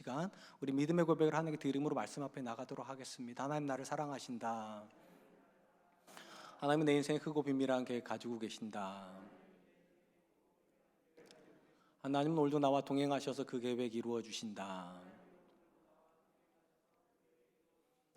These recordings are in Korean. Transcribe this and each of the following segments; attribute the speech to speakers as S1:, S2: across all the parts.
S1: 시간 우리 믿음의 고백을 하나님께 드림으로 말씀 앞에 나가도록 하겠습니다. 하나님 나를 사랑하신다. 하나님은 내 인생에 크고 비밀한 계획 가지고 계신다. 하나님은 오늘도 나와 동행하셔서 그 계획 이루어 주신다.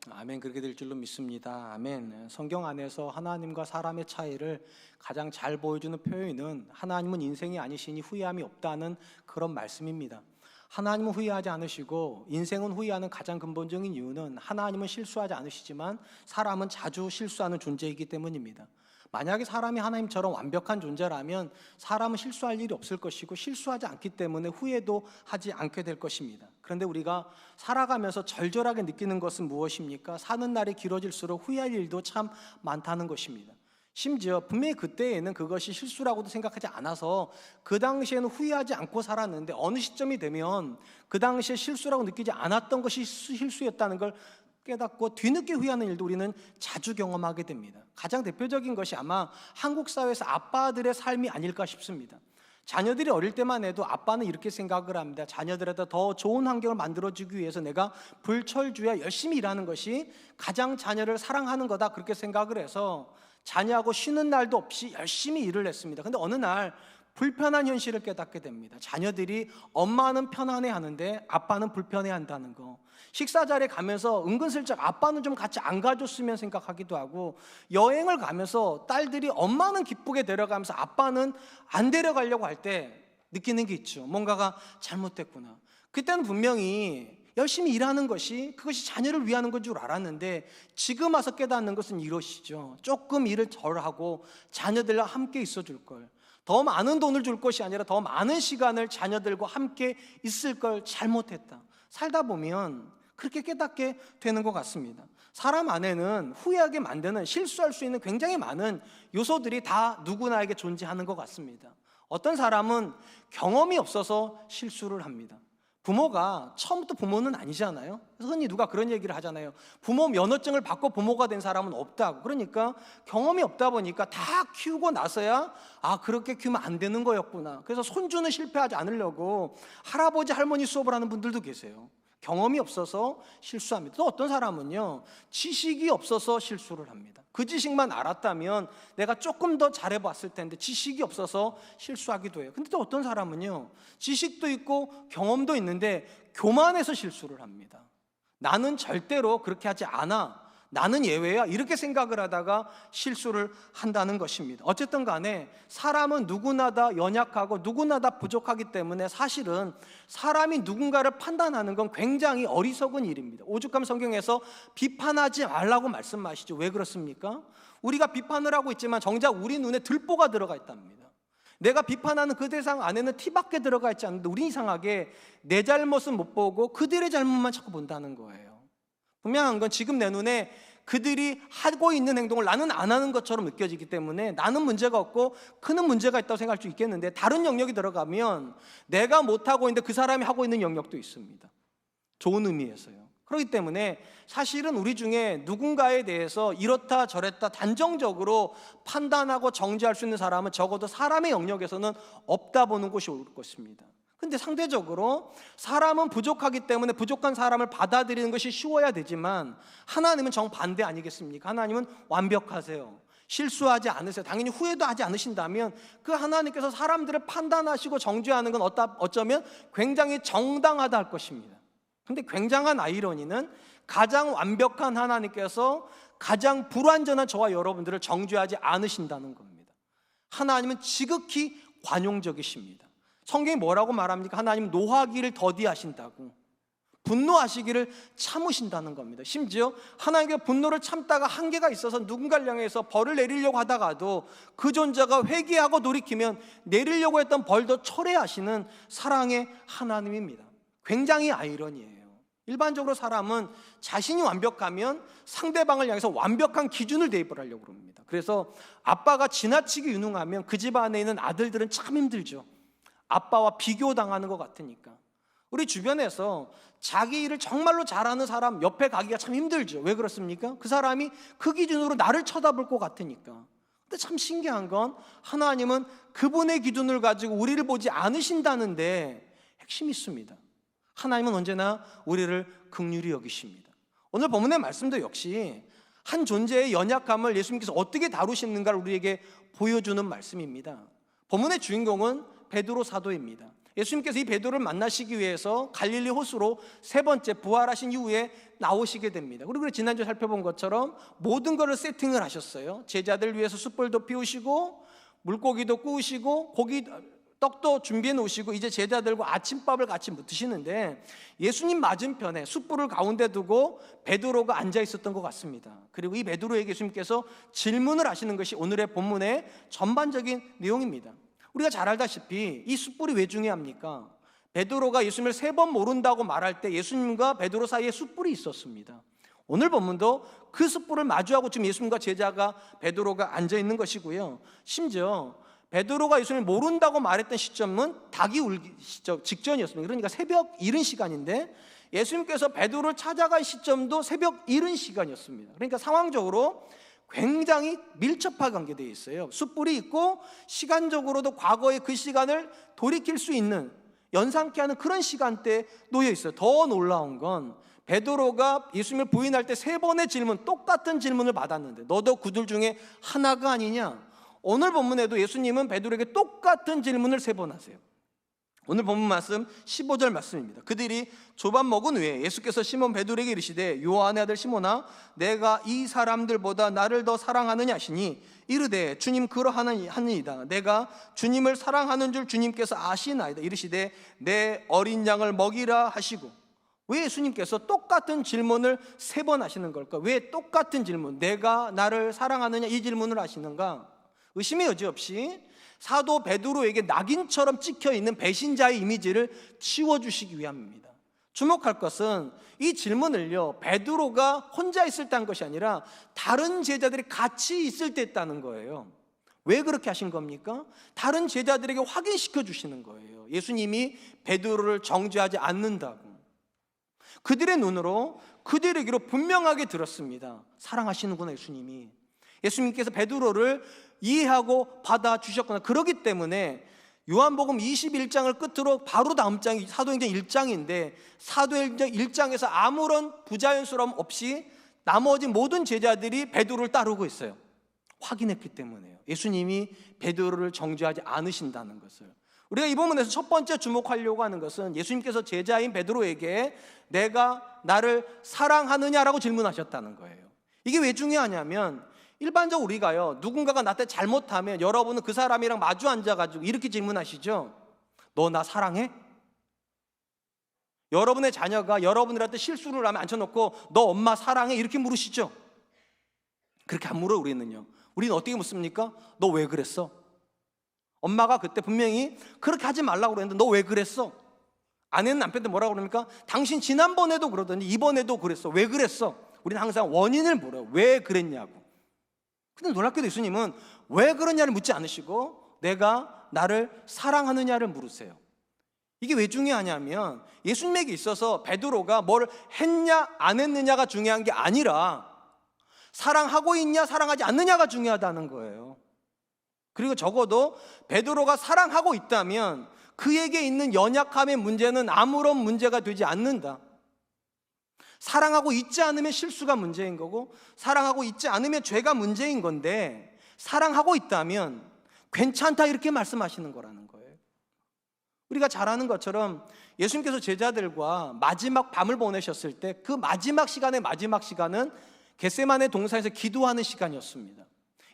S1: 아멘. 그렇게 될 줄로 믿습니다. 아멘. 성경 안에서 하나님과 사람의 차이를 가장 잘 보여주는 표현은 하나님은 인생이 아니시니 후회함이 없다는 그런 말씀입니다. 하나님은 후회하지 않으시고 인생은 후회하는 가장 근본적인 이유는 하나님은 실수하지 않으시지만 사람은 자주 실수하는 존재이기 때문입니다. 만약에 사람이 하나님처럼 완벽한 존재라면 사람은 실수할 일이 없을 것이고 실수하지 않기 때문에 후회도 하지 않게 될 것입니다. 그런데 우리가 살아가면서 절절하게 느끼는 것은 무엇입니까? 사는 날이 길어질수록 후회할 일도 참 많다는 것입니다. 심지어 분명히 그때에는 그것이 실수라고도 생각하지 않아서 그 당시에는 후회하지 않고 살았는데 어느 시점이 되면 그 당시에 실수라고 느끼지 않았던 것이 실수였다는 걸 깨닫고 뒤늦게 후회하는 일도 우리는 자주 경험하게 됩니다. 가장 대표적인 것이 아마 한국 사회에서 아빠들의 삶이 아닐까 싶습니다. 자녀들이 어릴 때만 해도 아빠는 이렇게 생각을 합니다. 자녀들한테 더 좋은 환경을 만들어주기 위해서 내가 불철주야 열심히 일하는 것이 가장 자녀를 사랑하는 거다, 그렇게 생각을 해서 자녀하고 쉬는 날도 없이 열심히 일을 했습니다. 근데 어느 날 불편한 현실을 깨닫게 됩니다. 자녀들이 엄마는 편안해하는데 아빠는 불편해한다는 거. 식사 자리에 가면서 은근슬쩍 아빠는 좀 같이 안 가줬으면 생각하기도 하고, 여행을 가면서 딸들이 엄마는 기쁘게 데려가면서 아빠는 안 데려가려고 할 때 느끼는 게 있죠. 뭔가가 잘못됐구나. 그때는 분명히 열심히 일하는 것이 그것이 자녀를 위하는 건 줄 알았는데 지금 와서 깨닫는 것은 이것이죠. 조금 일을 덜 하고 자녀들과 함께 있어 줄 걸, 더 많은 돈을 줄 것이 아니라 더 많은 시간을 자녀들과 함께 있을 걸 잘못했다. 살다 보면 그렇게 깨닫게 되는 것 같습니다. 사람 안에는 후회하게 만드는, 실수할 수 있는 굉장히 많은 요소들이 다 누구나에게 존재하는 것 같습니다. 어떤 사람은 경험이 없어서 실수를 합니다. 부모가 처음부터 부모는 아니잖아요. 흔히 누가 그런 얘기를 하잖아요. 부모 면허증을 받고 부모가 된 사람은 없다고. 그러니까 경험이 없다 보니까 다 키우고 나서야 그렇게 키우면 안 되는 거였구나. 그래서 손주는 실패하지 않으려고 할아버지 할머니 수업을 하는 분들도 계세요. 경험이 없어서 실수합니다. 또 어떤 사람은요, 지식이 없어서 실수를 합니다. 그 지식만 알았다면 내가 조금 더 잘해봤을 텐데 지식이 없어서 실수하기도 해요. 근데 또 어떤 사람은요, 지식도 있고 경험도 있는데 교만해서 실수를 합니다. 나는 절대로 그렇게 하지 않아, 나는 예외야, 이렇게 생각을 하다가 실수를 한다는 것입니다. 어쨌든 간에 사람은 누구나 다 연약하고 누구나 다 부족하기 때문에 사실은 사람이 누군가를 판단하는 건 굉장히 어리석은 일입니다. 오죽하면 성경에서 비판하지 말라고 말씀하시죠. 왜 그렇습니까? 우리가 비판을 하고 있지만 정작 우리 눈에 들보가 들어가 있답니다. 내가 비판하는 그 대상 안에는 티밖에 들어가 있지 않는데 우리 이상하게 내 잘못은 못 보고 그들의 잘못만 자꾸 본다는 거예요. 분명한 건 지금 내 눈에 그들이 하고 있는 행동을 나는 안 하는 것처럼 느껴지기 때문에 나는 문제가 없고 그는 문제가 있다고 생각할 수 있겠는데, 다른 영역이 들어가면 내가 못하고 있는데 그 사람이 하고 있는 영역도 있습니다. 좋은 의미에서요. 그렇기 때문에 사실은 우리 중에 누군가에 대해서 이렇다 저랬다 단정적으로 판단하고 정죄할 수 있는 사람은 적어도 사람의 영역에서는 없다 보는 것이 올 것입니다. 근데 상대적으로 사람은 부족하기 때문에 부족한 사람을 받아들이는 것이 쉬워야 되지만 하나님은 정반대 아니겠습니까? 하나님은 완벽하세요. 실수하지 않으세요. 당연히 후회도 하지 않으신다면 그 하나님께서 사람들을 판단하시고 정죄하는 건 어쩌면 굉장히 정당하다 할 것입니다. 근데 굉장한 아이러니는 가장 완벽한 하나님께서 가장 불완전한 저와 여러분들을 정죄하지 않으신다는 겁니다. 하나님은 지극히 관용적이십니다. 성경이 뭐라고 말합니까? 하나님은 노하기를 더디하신다고, 분노하시기를 참으신다는 겁니다. 심지어 하나님께 분노를 참다가 한계가 있어서 누군가를 향해서 벌을 내리려고 하다가도 그 존재가 회개하고 돌이키면 내리려고 했던 벌도 철회하시는 사랑의 하나님입니다. 굉장히 아이러니예요. 일반적으로 사람은 자신이 완벽하면 상대방을 향해서 완벽한 기준을 대입을 하려고 합니다. 그래서 아빠가 지나치게 유능하면 그 집안에 있는 아들들은 참 힘들죠. 아빠와 비교당하는 것 같으니까. 우리 주변에서 자기 일을 정말로 잘하는 사람 옆에 가기가 참 힘들죠. 왜 그렇습니까? 그 사람이 그 기준으로 나를 쳐다볼 것 같으니까. 근데 참 신기한 건 하나님은 그분의 기준을 가지고 우리를 보지 않으신다는데 핵심이 있습니다. 하나님은 언제나 우리를 긍휼히 여기십니다. 오늘 본문의 말씀도 역시 한 존재의 연약함을 예수님께서 어떻게 다루시는가를 우리에게 보여주는 말씀입니다. 본문의 주인공은 베드로 사도입니다. 예수님께서 이 베드로를 만나시기 위해서 갈릴리 호수로 세 번째 부활하신 이후에 나오시게 됩니다. 그리고 지난주에 살펴본 것처럼 모든 것을 세팅을 하셨어요. 제자들 위해서 숯불도 피우시고 물고기도 구우시고 떡도 준비해 놓으시고 이제 제자들과 아침밥을 같이 드시는데 예수님 맞은편에 숯불을 가운데 두고 베드로가 앉아 있었던 것 같습니다. 그리고 이 베드로에게 예수님께서 질문을 하시는 것이 오늘의 본문의 전반적인 내용입니다. 우리가 잘 알다시피 이 숯불이 왜 중요합니까? 베드로가 예수님을 3번 모른다고 말할 때 예수님과 베드로 사이에 숯불이 있었습니다. 오늘 본문도 그 숯불을 마주하고 지금 예수님과 제자가 베드로가 앉아 있는 것이고요. 심지어 베드로가 예수님을 모른다고 말했던 시점은 닭이 울기 직전이었습니다. 그러니까 새벽 이른 시간인데 예수님께서 베드로를 찾아갈 시점도 새벽 이른 시간이었습니다. 그러니까 상황적으로 굉장히 밀접하게 관계되어 있어요. 숯불이 있고 시간적으로도 과거의 그 시간을 돌이킬 수 있는, 연상케 하는 그런 시간대에 놓여 있어요. 더 놀라운 건 베드로가 예수님을 부인할 때 3번의 질문, 똑같은 질문을 받았는데 너도 그들 중에 하나가 아니냐? 오늘 본문에도 예수님은 베드로에게 똑같은 질문을 3번 하세요. 오늘 본문 말씀 15절 말씀입니다. 그들이 조반 먹은 후에 예수께서 시몬 베드로에게 이르시되 요한의 아들 시몬아 내가 이 사람들보다 나를 더 사랑하느냐 하시니 이르되 주님 그러하니이다. 내가 주님을 사랑하는 줄 주님께서 아시나이다. 이르시되 내 어린 양을 먹이라 하시고. 왜 예수님께서 똑같은 질문을 3번 하시는 걸까? 왜 똑같은 질문, 내가 나를 사랑하느냐 이 질문을 하시는가? 의심의 여지 없이 사도 베드로에게 낙인처럼 찍혀있는 배신자의 이미지를 치워주시기 위함입니다. 주목할 것은 이 질문을요 베드로가 혼자 있을 때 한 것이 아니라 다른 제자들이 같이 있을 때 했다는 거예요. 왜 그렇게 하신 겁니까? 다른 제자들에게 확인시켜 주시는 거예요. 예수님이 베드로를 정죄하지 않는다고. 그들의 눈으로 그들에게로 분명하게 들었습니다. 사랑하시는구나 예수님이. 예수님께서 베드로를 이해하고 받아주셨구나. 그렇기 때문에 요한복음 21장을 끝으로 바로 다음 장이 사도행전 1장인데 사도행전 1장에서 아무런 부자연스러움 없이 나머지 모든 제자들이 베드로를 따르고 있어요. 확인했기 때문에요. 예수님이 베드로를 정죄하지 않으신다는 것을. 우리가 이 부분에서 첫 번째 주목하려고 하는 것은 예수님께서 제자인 베드로에게 내가 나를 사랑하느냐라고 질문하셨다는 거예요. 이게 왜 중요하냐면 일반적으로 우리가요 누군가가 나한테 잘못하면 여러분은 그 사람이랑 마주 앉아가지고 이렇게 질문하시죠. 너 나 사랑해? 여러분의 자녀가 여러분들한테 실수를 하면 앉혀놓고 너 엄마 사랑해? 이렇게 물으시죠. 그렇게 안 물어요. 우리는요. 우리는 어떻게 묻습니까? 너 왜 그랬어? 엄마가 그때 분명히 그렇게 하지 말라고 그랬는데 너 왜 그랬어? 아내는 남편한테 뭐라고 그럽니까? 당신 지난번에도 그러더니 이번에도 그랬어. 왜 그랬어? 우리는 항상 원인을 물어요. 왜 그랬냐고. 근데 놀랍게도 예수님은 왜 그러냐를 묻지 않으시고 내가 나를 사랑하느냐를 물으세요. 이게 왜 중요하냐면 예수님에게 있어서 베드로가 뭘 했냐 안 했느냐가 중요한 게 아니라 사랑하고 있냐 사랑하지 않느냐가 중요하다는 거예요. 그리고 적어도 베드로가 사랑하고 있다면 그에게 있는 연약함의 문제는 아무런 문제가 되지 않는다. 사랑하고 있지 않으면 실수가 문제인 거고 사랑하고 있지 않으면 죄가 문제인 건데 사랑하고 있다면 괜찮다 이렇게 말씀하시는 거라는 거예요. 우리가 잘 아는 것처럼 예수님께서 제자들과 마지막 밤을 보내셨을 때 그 마지막 시간은 겟세마네 동산에서 기도하는 시간이었습니다.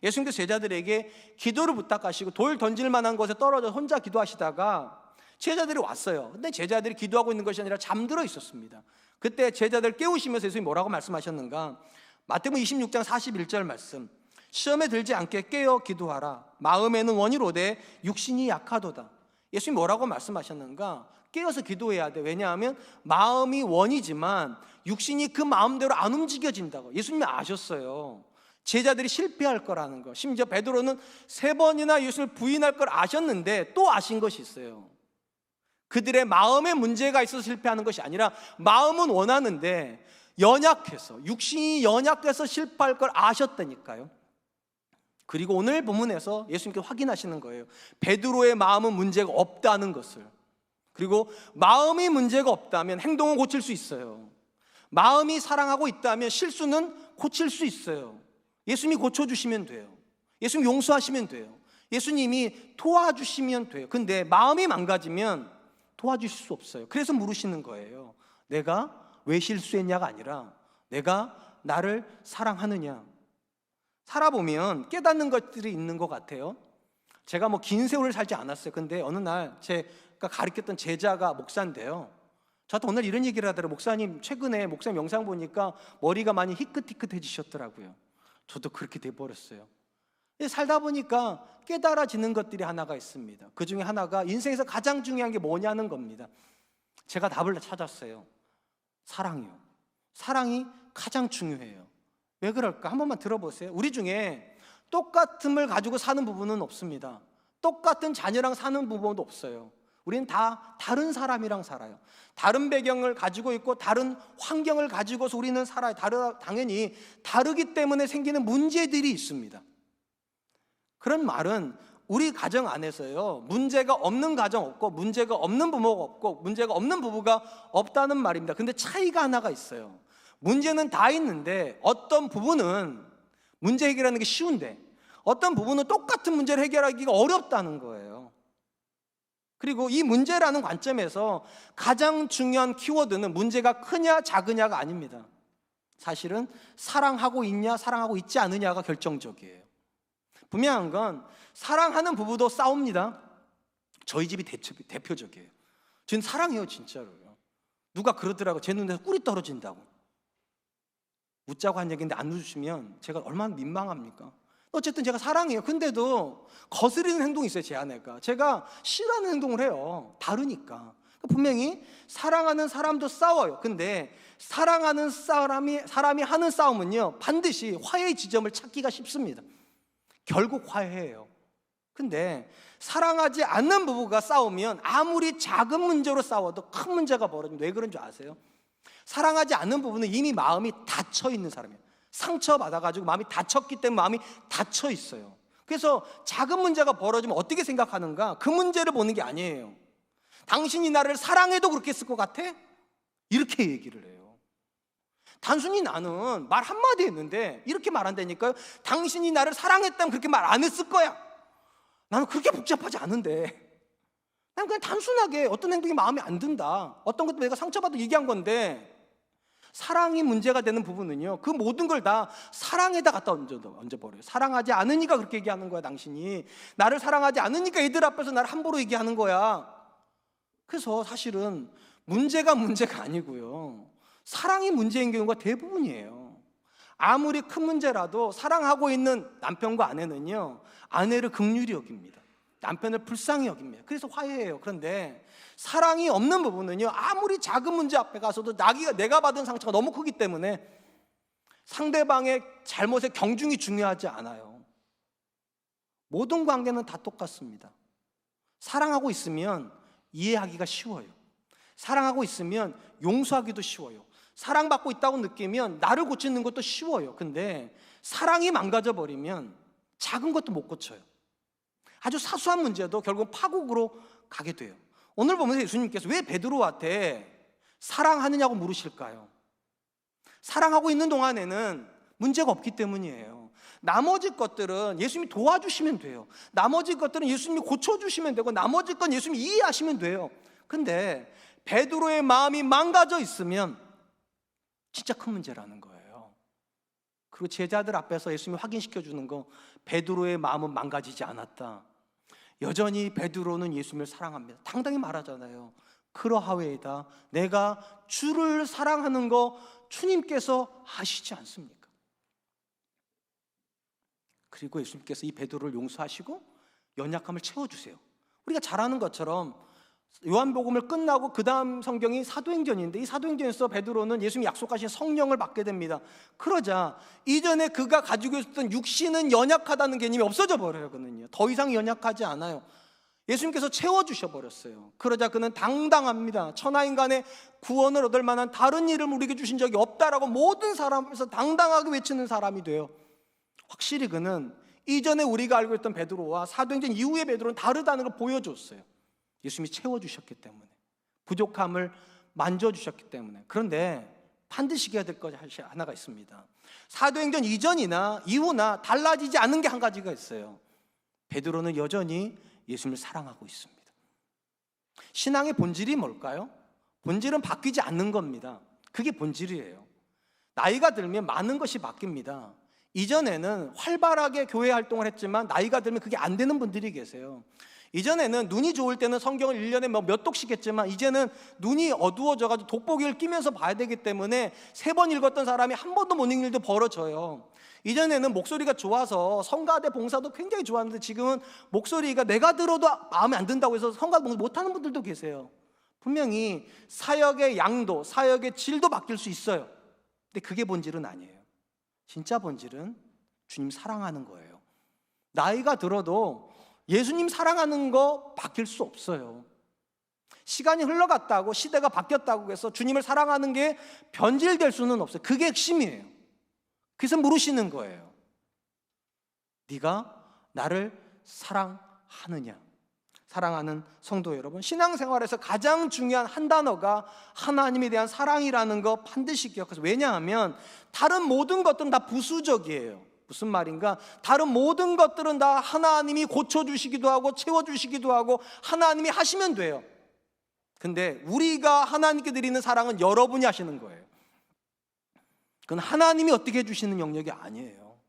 S1: 예수님께서 제자들에게 기도를 부탁하시고 돌 던질 만한 곳에 떨어져 혼자 기도하시다가 제자들이 왔어요. 근데 제자들이 기도하고 있는 것이 아니라 잠들어 있었습니다. 그때 제자들 깨우시면서 예수님이 뭐라고 말씀하셨는가? 마태복음 26장 41절 말씀. 시험에 들지 않게 깨어 기도하라. 마음에는 원이로되 육신이 약하도다. 예수님이 뭐라고 말씀하셨는가? 깨어서 기도해야 돼. 왜냐하면 마음이 원이지만 육신이 그 마음대로 안 움직여진다고 예수님이 아셨어요. 제자들이 실패할 거라는 거. 심지어 베드로는 3번이나 예수를 부인할 걸 아셨는데 또 아신 것이 있어요. 그들의 마음에 문제가 있어서 실패하는 것이 아니라 마음은 원하는데 연약해서 육신이 연약해서 실패할 걸 아셨다니까요. 그리고 오늘 본문에서 예수님께 확인하시는 거예요. 베드로의 마음은 문제가 없다는 것을. 그리고 마음이 문제가 없다면 행동은 고칠 수 있어요. 마음이 사랑하고 있다면 실수는 고칠 수 있어요. 예수님이 고쳐주시면 돼요. 예수님 용서하시면 돼요. 예수님이 도와주시면 돼요. 근데 마음이 망가지면 도와주실 수 없어요. 그래서 물으시는 거예요. 내가 왜 실수했냐가 아니라 내가 나를 사랑하느냐. 살아보면 깨닫는 것들이 있는 것 같아요. 제가 뭐 긴 세월을 살지 않았어요. 근데 어느 날 제가 가르쳤던 제자가 목사인데요, 저한테 오늘 이런 얘기를 하더라고요. 목사님, 최근에 목사님 영상 보니까 머리가 많이 희끗희끗해지셨더라고요. 저도 그렇게 돼버렸어요. 살다 보니까 깨달아지는 것들이 하나가 있습니다. 그 중에 하나가 인생에서 가장 중요한 게 뭐냐는 겁니다. 제가 답을 찾았어요. 사랑이요. 사랑이 가장 중요해요. 왜 그럴까? 한 번만 들어보세요. 우리 중에 똑같음을 가지고 사는 부분은 없습니다. 똑같은 자녀랑 사는 부분도 없어요. 우리는 다 다른 사람이랑 살아요. 다른 배경을 가지고 있고 다른 환경을 가지고서 우리는 살아요. 당연히 다르기 때문에 생기는 문제들이 있습니다. 그런 말은 우리 가정 안에서요, 문제가 없는 가정 없고 문제가 없는 부모가 없고 문제가 없는 부부가 없다는 말입니다. 근데 차이가 하나가 있어요. 문제는 다 있는데 어떤 부분은 문제 해결하는 게 쉬운데 어떤 부분은 똑같은 문제를 해결하기가 어렵다는 거예요. 그리고 이 문제라는 관점에서 가장 중요한 키워드는 문제가 크냐 작으냐가 아닙니다. 사실은 사랑하고 있냐 사랑하고 있지 않느냐가 결정적이에요. 분명한 건 사랑하는 부부도 싸웁니다. 저희 집이 대표적이에요. 저는 사랑해요, 진짜로요. 누가 그러더라고요. 제 눈에서 꿀이 떨어진다고. 웃자고 한 얘기인데 안 웃으시면 제가 얼마나 민망합니까? 어쨌든 제가 사랑해요. 근데도 거스르는 행동이 있어요, 제 아내가. 제가 싫어하는 행동을 해요. 다르니까. 분명히 사랑하는 사람도 싸워요. 근데 사랑하는 사람이 하는 싸움은요, 반드시 화해의 지점을 찾기가 쉽습니다. 결국 화해해요. 근데 사랑하지 않는 부부가 싸우면 아무리 작은 문제로 싸워도 큰 문제가 벌어집니다. 왜 그런 줄 아세요? 사랑하지 않는 부부는 이미 마음이 닫혀 있는 사람이에요. 상처받아가지고 마음이 닫혔기 때문에 마음이 닫혀 있어요. 그래서 작은 문제가 벌어지면 어떻게 생각하는가? 그 문제를 보는 게 아니에요. 당신이 나를 사랑해도 그렇게 했을 것 같아? 이렇게 얘기를 해요. 단순히 나는 말 한마디 했는데 이렇게 말한다니까요. 당신이 나를 사랑했다면 그렇게 말 안 했을 거야. 나는 그렇게 복잡하지 않은데, 난 그냥 단순하게 어떤 행동이 마음에 안 든다, 어떤 것도 내가 상처받아 얘기한 건데, 사랑이 문제가 되는 부분은요, 그 모든 걸 다 사랑에다 갖다 얹어버려요. 사랑하지 않으니까 그렇게 얘기하는 거야. 당신이 나를 사랑하지 않으니까 애들 앞에서 나를 함부로 얘기하는 거야. 그래서 사실은 문제가 아니고요, 사랑이 문제인 경우가 대부분이에요. 아무리 큰 문제라도 사랑하고 있는 남편과 아내는요, 아내를 긍휼히 여깁니다. 남편을 불쌍히 여깁니다. 그래서 화해해요. 그런데 사랑이 없는 부분은요, 아무리 작은 문제 앞에 가서도 내가 받은 상처가 너무 크기 때문에 상대방의 잘못의 경중이 중요하지 않아요. 모든 관계는 다 똑같습니다. 사랑하고 있으면 이해하기가 쉬워요. 사랑하고 있으면 용서하기도 쉬워요. 사랑받고 있다고 느끼면 나를 고치는 것도 쉬워요. 근데 사랑이 망가져버리면 작은 것도 못 고쳐요. 아주 사소한 문제도 결국 파국으로 가게 돼요. 오늘 보면서 예수님께서 왜 베드로한테 사랑하느냐고 물으실까요? 사랑하고 있는 동안에는 문제가 없기 때문이에요. 나머지 것들은 예수님이 도와주시면 돼요. 나머지 것들은 예수님이 고쳐주시면 되고, 나머지 건 예수님이 이해하시면 돼요. 근데 베드로의 마음이 망가져 있으면 진짜 큰 문제라는 거예요. 그리고 제자들 앞에서 예수님이 확인시켜 주는 거, 베드로의 마음은 망가지지 않았다. 여전히 베드로는 예수님을 사랑합니다. 당당히 말하잖아요. 그러하외이다. 내가 주를 사랑하는 거 주님께서 아시지 않습니까? 그리고 예수님께서 이 베드로를 용서하시고 연약함을 채워주세요. 우리가 잘 아는 것처럼 요한복음을 끝나고 그 다음 성경이 사도행전인데, 이 사도행전에서 베드로는 예수님이 약속하신 성령을 받게 됩니다. 그러자 이전에 그가 가지고 있었던 육신은 연약하다는 개념이 없어져 버려요. 더 이상 연약하지 않아요. 예수님께서 채워주셔 버렸어요. 그러자 그는 당당합니다. 천하인간의 구원을 얻을 만한 다른 이름을 우리에게 주신 적이 없다라고 모든 사람 앞에서 당당하게 외치는 사람이 돼요. 확실히 그는 이전에 우리가 알고 있던 베드로와 사도행전 이후의 베드로는 다르다는 걸 보여줬어요. 예수님이 채워주셨기 때문에. 부족함을 만져주셨기 때문에. 그런데 반드시 해야 될 것이 하나가 있습니다. 사도행전 이전이나 이후나 달라지지 않는 게 한 가지가 있어요. 베드로는 여전히 예수님을 사랑하고 있습니다. 신앙의 본질이 뭘까요? 본질은 바뀌지 않는 겁니다. 그게 본질이에요. 나이가 들면 많은 것이 바뀝니다. 이전에는 활발하게 교회 활동을 했지만 나이가 들면 그게 안 되는 분들이 계세요. 이전에는 눈이 좋을 때는 성경을 1년에 몇 독씩 했지만 이제는 눈이 어두워져가지고 돋보기를 끼면서 봐야 되기 때문에 3번 읽었던 사람이 한 번도 못 읽는 일도 벌어져요. 이전에는 목소리가 좋아서 성가대 봉사도 굉장히 좋았는데 지금은 목소리가 내가 들어도 마음에 안 든다고 해서 성가대 봉사 못하는 분들도 계세요. 분명히 사역의 양도, 사역의 질도 바뀔 수 있어요. 근데 그게 본질은 아니에요. 진짜 본질은 주님 사랑하는 거예요. 나이가 들어도 예수님 사랑하는 거 바뀔 수 없어요. 시간이 흘러갔다고, 시대가 바뀌었다고 해서 주님을 사랑하는 게 변질될 수는 없어요. 그게 핵심이에요. 그래서 물으시는 거예요. 네가 나를 사랑하느냐? 사랑하는 성도 여러분, 신앙생활에서 가장 중요한 한 단어가 하나님에 대한 사랑이라는 거 반드시 기억하세요. 왜냐하면 다른 모든 것들은 다 부수적이에요. 무슨 말인가? 다른 모든 것들은 다 하나님이 고쳐주시기도 하고 채워주시기도 하고 하나님이 하시면 돼요. 근데 우리가 하나님께 드리는 사랑은 여러분이 하시는 거예요. 그건 하나님이 어떻게 해주시는 영역이 아니에요.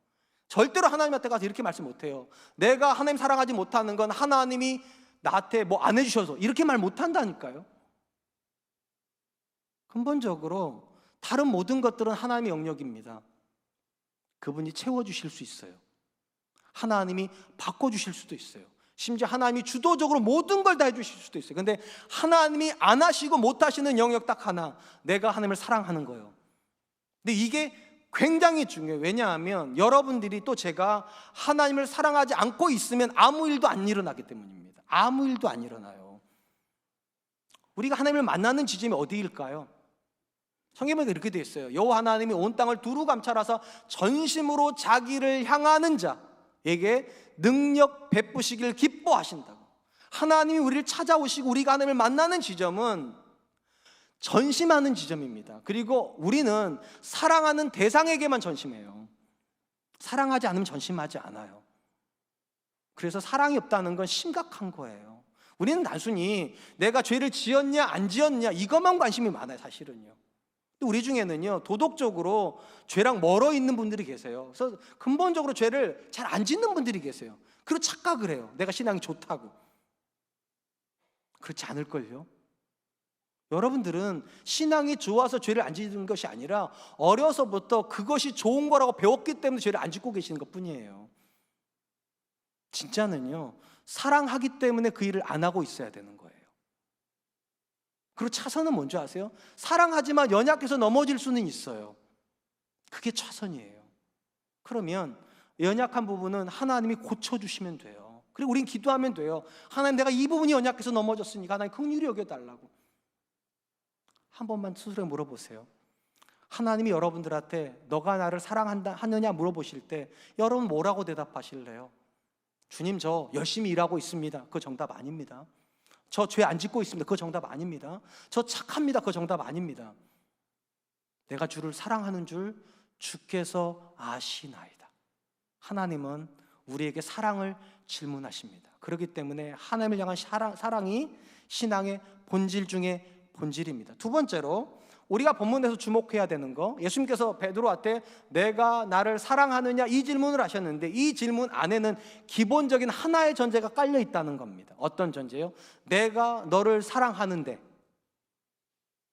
S1: 절대로 하나님한테 가서 이렇게 말씀 못해요. 내가 하나님 사랑하지 못하는 건 하나님이 나한테 뭐 안 해주셔서, 이렇게 말 못한다니까요. 근본적으로 다른 모든 것들은 하나님의 영역입니다. 그분이 채워주실 수 있어요. 하나님이 바꿔주실 수도 있어요. 심지어 하나님이 주도적으로 모든 걸 다 해주실 수도 있어요. 근데 하나님이 안 하시고 못 하시는 영역 딱 하나, 내가 하나님을 사랑하는 거예요. 근데 이게 굉장히 중요해요. 왜냐하면 여러분들이 또 제가 하나님을 사랑하지 않고 있으면 아무 일도 안 일어나기 때문입니다. 아무 일도 안 일어나요. 우리가 하나님을 만나는 지점이 어디일까요? 성경에 이렇게 되어 있어요. 여호와 하나님이 온 땅을 두루 감찰하사 전심으로 자기를 향하는 자에게 능력 베푸시길 기뻐하신다고. 하나님이 우리를 찾아오시고 우리가 하나님을 만나는 지점은 전심하는 지점입니다. 그리고 우리는 사랑하는 대상에게만 전심해요. 사랑하지 않으면 전심하지 않아요. 그래서 사랑이 없다는 건 심각한 거예요. 우리는 단순히 내가 죄를 지었냐 안 지었냐 이것만 관심이 많아요. 사실은요. 우리 중에는요, 도덕적으로 죄랑 멀어 있는 분들이 계세요. 그래서 근본적으로 죄를 잘 안 짓는 분들이 계세요. 그리고 착각을 해요. 내가 신앙이 좋다고. 그렇지 않을걸요. 여러분들은 신앙이 좋아서 죄를 안 짓는 것이 아니라 어려서부터 그것이 좋은 거라고 배웠기 때문에 죄를 안 짓고 계시는 것 뿐이에요. 진짜는요, 사랑하기 때문에 그 일을 안 하고 있어야 되는 거예요. 그리고 차선은 뭔지 아세요? 사랑하지만 연약해서 넘어질 수는 있어요. 그게 차선이에요. 그러면 연약한 부분은 하나님이 고쳐주시면 돼요. 그리고 우린 기도하면 돼요. 하나님, 내가 이 부분이 연약해서 넘어졌으니까 하나님 긍휼히 여겨달라고. 한 번만 스스로 물어보세요. 하나님이 여러분들한테 너가 나를 사랑하느냐 물어보실 때 여러분 뭐라고 대답하실래요? 주님, 저 열심히 일하고 있습니다. 그거 정답 아닙니다. 저 죄 안 짓고 있습니다. 그거 정답 아닙니다. 저 착합니다. 그거 정답 아닙니다. 내가 주를 사랑하는 줄 주께서 아시나이다. 하나님은 우리에게 사랑을 질문하십니다. 그렇기 때문에 하나님을 향한 사랑이 신앙의 본질 중에 본질입니다. 두 번째로 우리가 본문에서 주목해야 되는 거, 예수님께서 베드로한테 내가 나를 사랑하느냐 이 질문을 하셨는데 이 질문 안에는 기본적인 하나의 전제가 깔려 있다는 겁니다. 어떤 전제요? 내가 너를 사랑하는데.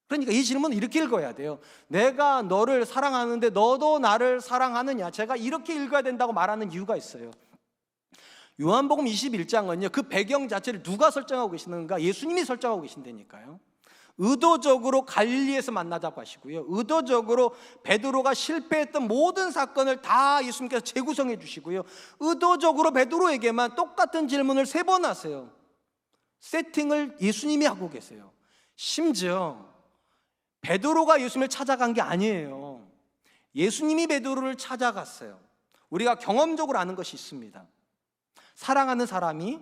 S1: 그러니까 이 질문은 이렇게 읽어야 돼요. 내가 너를 사랑하는데 너도 나를 사랑하느냐. 제가 이렇게 읽어야 된다고 말하는 이유가 있어요. 요한복음 21장은요 그 배경 자체를 누가 설정하고 계시는가? 예수님이 설정하고 계신다니까요. 의도적으로 갈릴리에서 만나자고 하시고요, 의도적으로 베드로가 실패했던 모든 사건을 다 예수님께서 재구성해 주시고요, 의도적으로 베드로에게만 똑같은 질문을 3번 하세요. 세팅을 예수님이 하고 계세요. 심지어 베드로가 예수님을 찾아간 게 아니에요. 예수님이 베드로를 찾아갔어요. 우리가 경험적으로 아는 것이 있습니다. 사랑하는 사람이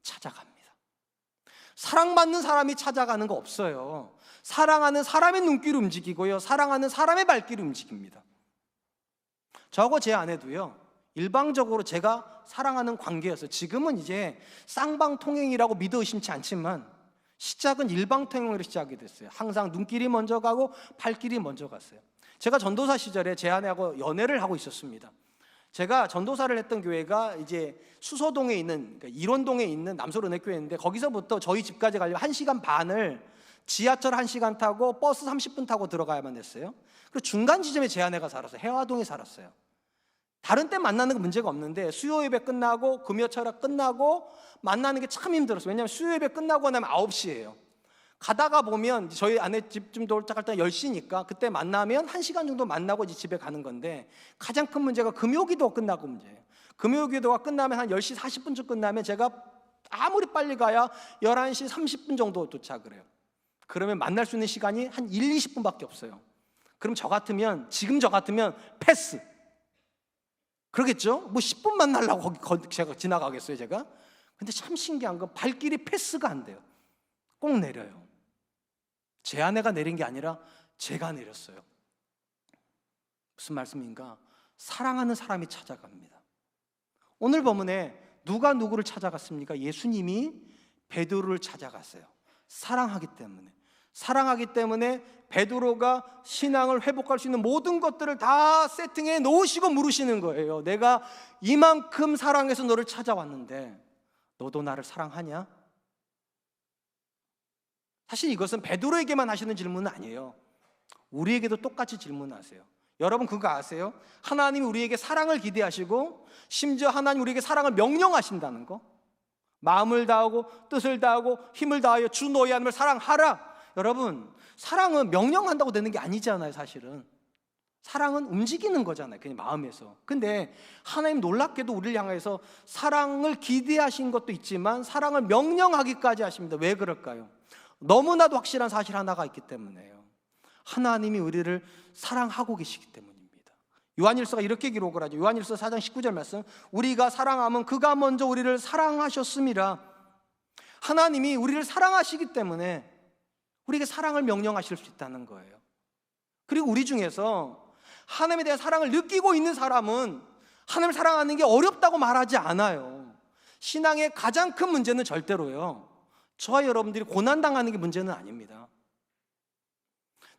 S1: 찾아갑니다. 사랑받는 사람이 찾아가는 거 없어요. 사랑하는 사람의 눈길을 움직이고요, 사랑하는 사람의 발길을 움직입니다. 저하고 제 아내도요, 일방적으로 제가 사랑하는 관계였어요. 지금은 이제 쌍방통행이라고 믿어 의심치 않지만 시작은 일방통행으로 시작이 됐어요. 항상 눈길이 먼저 가고 발길이 먼저 갔어요. 제가 전도사 시절에 제 아내하고 연애를 하고 있었습니다. 제가 전도사를 했던 교회가 이제 수서동에 있는, 그러니까 일원동에 있는 남솔은혜교회인데, 거기서부터 저희 집까지 가려면 1시간 반을 지하철 1시간 타고 버스 30분 타고 들어가야만 됐어요. 그리고 중간 지점에 제 아내가 살았어요. 해화동에 살았어요. 다른 때 만나는 건 문제가 없는데 수요 예배 끝나고 금요철학 끝나고 만나는 게 참 힘들었어요. 왜냐하면 수요 예배 끝나고 나면 9시예요. 가다가 보면 저희 아내 집쯤 도착할 때 10시니까 그때 만나면 1시간 정도 만나고 이제 집에 가는 건데, 가장 큰 문제가 금요기도 끝나고 문제예요. 금요기도가 끝나면 한 10시 40분쯤 끝나면 제가 아무리 빨리 가야 11시 30분 정도 도착을 해요. 그러면 만날 수 있는 시간이 한 1, 20분밖에 없어요. 그럼 지금 저 같으면 패스. 그러겠죠? 뭐 10분 만나려고 거기 제가 지나가겠어요, 제가? 근데 참 신기한 건 발길이 패스가 안 돼요. 꼭 내려요. 제 아내가 내린 게 아니라 제가 내렸어요. 무슨 말씀인가? 사랑하는 사람이 찾아갑니다. 오늘 본문에 누가 누구를 찾아갔습니까? 예수님이 베드로를 찾아갔어요. 사랑하기 때문에 베드로가 신앙을 회복할 수 있는 모든 것들을 다 세팅해 놓으시고 물으시는 거예요. 내가 이만큼 사랑해서 너를 찾아왔는데 너도 나를 사랑하냐? 사실 이것은 베드로에게만 하시는 질문은 아니에요. 우리에게도 똑같이 질문하세요. 여러분 그거 아세요? 하나님이 우리에게 사랑을 기대하시고 심지어 하나님 우리에게 사랑을 명령하신다는 거. 마음을 다하고 뜻을 다하고 힘을 다하여 주 너희 하나님을 사랑하라. 여러분, 사랑은 명령한다고 되는 게 아니잖아요. 사실은 사랑은 움직이는 거잖아요, 그냥 마음에서. 근데 하나님 놀랍게도 우리를 향해서 사랑을 기대하신 것도 있지만 사랑을 명령하기까지 하십니다. 왜 그럴까요? 너무나도 확실한 사실 하나가 있기 때문에요. 하나님이 우리를 사랑하고 계시기 때문입니다. 요한일서가 이렇게 기록을 하죠. 요한일서 4장 19절 말씀, 우리가 사랑하면 그가 먼저 우리를 사랑하셨음이라. 하나님이 우리를 사랑하시기 때문에 우리에게 사랑을 명령하실 수 있다는 거예요. 그리고 우리 중에서 하나님에 대한 사랑을 느끼고 있는 사람은 하나님을 사랑하는 게 어렵다고 말하지 않아요. 신앙의 가장 큰 문제는 절대로요, 저와 여러분들이 고난당하는 게 문제는 아닙니다.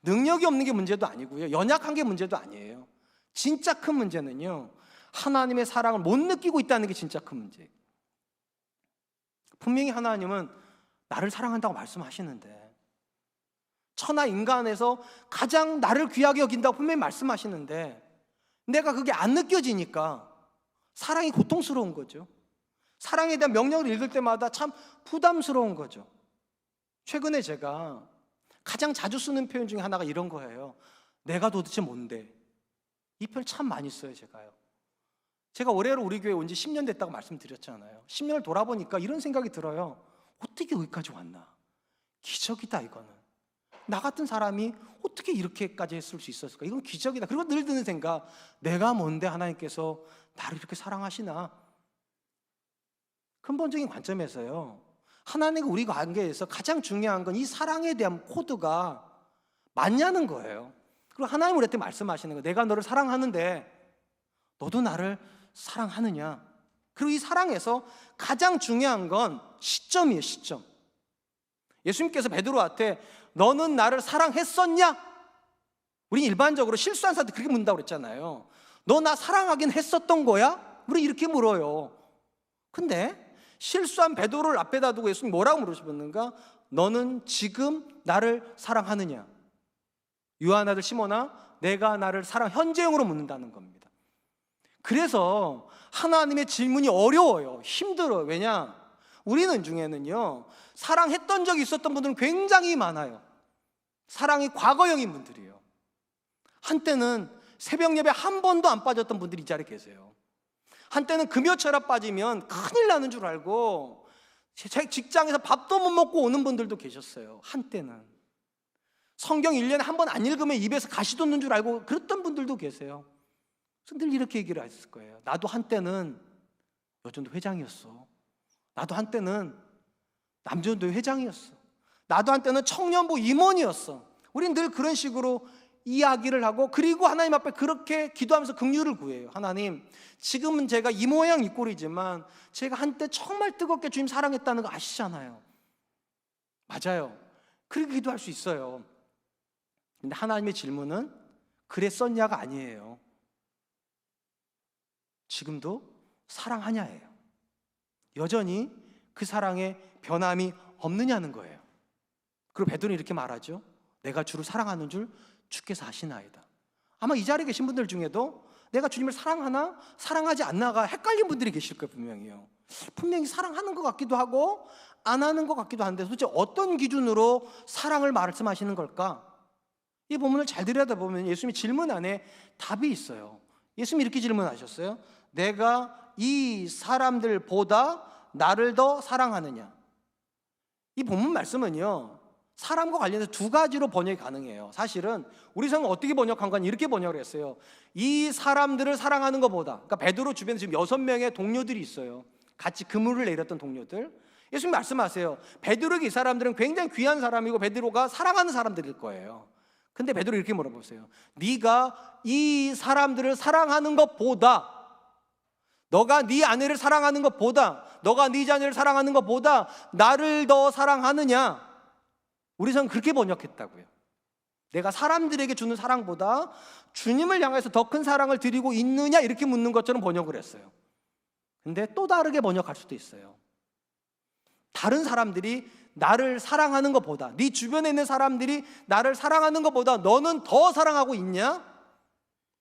S1: 능력이 없는 게 문제도 아니고요, 연약한 게 문제도 아니에요. 진짜 큰 문제는요, 하나님의 사랑을 못 느끼고 있다는 게 진짜 큰 문제예요. 분명히 하나님은 나를 사랑한다고 말씀하시는데, 천하 인간에서 가장 나를 귀하게 여긴다고 분명히 말씀하시는데 내가 그게 안 느껴지니까 사랑이 고통스러운 거죠. 사랑에 대한 명령을 읽을 때마다 참 부담스러운 거죠. 최근에 제가 가장 자주 쓰는 표현 중에 하나가 이런 거예요. 내가 도대체 뭔데? 이 표현 참 많이 써요. 제가 올해로 우리 교회 온 지 10년 됐다고 말씀드렸잖아요. 10년을 돌아보니까 이런 생각이 들어요. 어떻게 여기까지 왔나? 기적이다. 이거는 나 같은 사람이 어떻게 이렇게까지 했을 수 있었을까? 이건 기적이다. 그리고 늘 드는 생각, 내가 뭔데 하나님께서 나를 이렇게 사랑하시나? 근본적인 관점에서요, 하나님과 우리 관계에서 가장 중요한 건 이 사랑에 대한 코드가 맞냐는 거예요. 그리고 하나님 우리한테 말씀하시는 거예요. 내가 너를 사랑하는데 너도 나를 사랑하느냐? 그리고 이 사랑에서 가장 중요한 건 시점이에요. 시점. 예수님께서 베드로한테 너는 나를 사랑했었냐? 우리 일반적으로 실수한 사람한테 그렇게 묻는다고 그랬잖아요. 너 나 사랑하긴 했었던 거야? 우리 이렇게 물어요. 근데 실수한 베드로를 앞에다 두고 예수님 뭐라고 물으셨는가? 너는 지금 나를 사랑하느냐? 요한 아들 시몬아, 내가 나를 현재형으로 묻는다는 겁니다. 그래서 하나님의 질문이 어려워요. 힘들어요. 왜냐? 우리는 중에는요, 사랑했던 적이 있었던 분들은 굉장히 많아요. 사랑이 과거형인 분들이에요. 한때는 새벽 예배 한 번도 안 빠졌던 분들이 이 자리에 계세요. 한때는 금요철학 빠지면 큰일 나는 줄 알고 직장에서 밥도 못 먹고 오는 분들도 계셨어요. 한때는 성경 1년에 한 번 안 읽으면 입에서 가시 돋는 줄 알고 그랬던 분들도 계세요. 늘 이렇게 얘기를 했을 거예요. 나도 한때는 요즘도 회장이었어. 나도 한때는 남전도회 회장이었어. 나도 한때는 청년부 임원이었어. 우린 늘 그런 식으로 이야기를 하고, 그리고 하나님 앞에 그렇게 기도하면서 긍휼을 구해요. 하나님, 지금은 제가 이 모양 이 꼴이지만 제가 한때 정말 뜨겁게 주님 사랑했다는 거 아시잖아요. 맞아요. 그렇게 기도할 수 있어요. 근데 하나님의 질문은 그랬었냐가 아니에요. 지금도 사랑하냐예요. 여전히 그 사랑에 변함이 없느냐는 거예요. 그리고 베드로는 이렇게 말하죠. 내가 주를 사랑하는 줄 주께서 아시나이다. 아마 이 자리에 계신 분들 중에도 내가 주님을 사랑하나 사랑하지 않나가 헷갈린 분들이 계실 거예요. 분명히요. 분명히 사랑하는 것 같기도 하고 안 하는 것 같기도 한데, 도대체 어떤 기준으로 사랑을 말씀하시는 걸까? 이 본문을 잘 들여다보면 예수님이 질문 안에 답이 있어요. 예수님이 이렇게 질문하셨어요. 내가 이 사람들보다 나를 더 사랑하느냐? 이 본문 말씀은요, 사람과 관련해서 두 가지로 번역이 가능해요. 사실은 우리 성은 어떻게 번역한 건 이렇게 번역을 했어요. 이 사람들을 사랑하는 것보다, 그러니까 베드로 주변에 지금 6명의 동료들이 있어요. 같이 그물을 내렸던 동료들. 예수님 말씀하세요. 베드로에게 이 사람들은 굉장히 귀한 사람이고 베드로가 사랑하는 사람들일 거예요. 근데 베드로 이렇게 물어보세요. 네가 이 사람들을 사랑하는 것보다, 너가 네 아내를 사랑하는 것보다, 너가 네 자녀를 사랑하는 것보다 나를 더 사랑하느냐? 우리 성은 그렇게 번역했다고요. 내가 사람들에게 주는 사랑보다 주님을 향해서 더 큰 사랑을 드리고 있느냐, 이렇게 묻는 것처럼 번역을 했어요. 근데 또 다르게 번역할 수도 있어요. 다른 사람들이 나를 사랑하는 것보다, 네 주변에 있는 사람들이 나를 사랑하는 것보다 너는 더 사랑하고 있냐?